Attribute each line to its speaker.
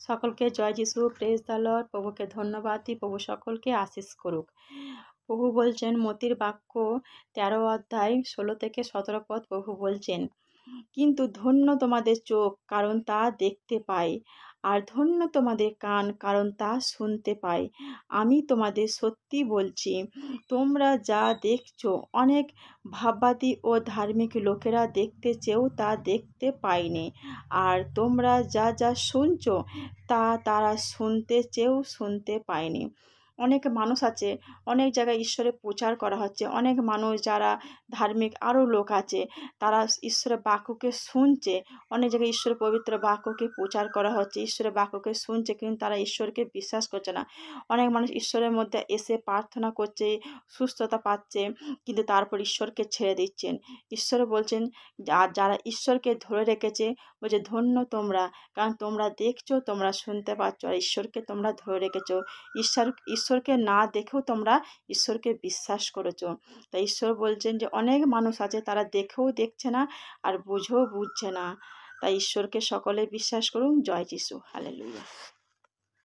Speaker 1: সকলকে জয় যিশু, praise the Lord. প্রভুকে ধন্যবাদ দিই, প্রভু সকলকে আশীষ করুক। প্রভু বলছেন মতির বাক্য 13 অধ্যায় 16 থেকে 17 পদ। প্রভু বলছেন, কিন্তু ধন্য তোমাদের চোখ, কারণ তা দেখতে পায়, আর ধন্য তোমাদের কান, কারণ তা শুনতে পায়। আমি তোমাদের সত্যি বলছি, তোমরা যা দেখছো অনেক ভাববাদী ও ধার্মিক লোকেরা দেখতে চেয়েও তা দেখতে পায়নি, আর তোমরা যা যা শুনছো তা তারা শুনতে চেয়েও শুনতে পায়নি। অনেক মানুষ আছে, অনেক জায়গায় ঈশ্বরের প্রচার করা হচ্ছে। অনেক মানুষ যারা ধার্মিক আরও লোক আছে, তারা ঈশ্বরের বাক্যকে শুনছে। অনেক জায়গায় ঈশ্বরের পবিত্র বাক্যকে প্রচার করা হচ্ছে, ঈশ্বরের বাক্যকে শুনছে, কিন্তু তারা ঈশ্বরকে বিশ্বাস করছে না। অনেক মানুষ ঈশ্বরের মধ্যে এসে প্রার্থনা করছে, সুস্থতা পাচ্ছে, কিন্তু তারপর ঈশ্বরকে ছেড়ে দিচ্ছেন। ঈশ্বর বলছেন, আর যারা ঈশ্বরকে ধরে রেখেছে, বলছে ধন্য তোমরা, কারণ তোমরা দেখছো, তোমরা শুনতে পাচ্ছ, আর ঈশ্বরকে তোমরা ধরে রেখেছো। ঈশ্বরকে না দেখেও তোমরা ঈশ্বরকে বিশ্বাস করেছো। তাই ঈশ্বর বলছেন যে অনেক মানুষ আছে, তারা দেখেও দেখছে না, আর বুঝেও বুঝছে না। তাই ঈশ্বরকে সকলে বিশ্বাস করুন। জয় যিশু, হালেলুয়া।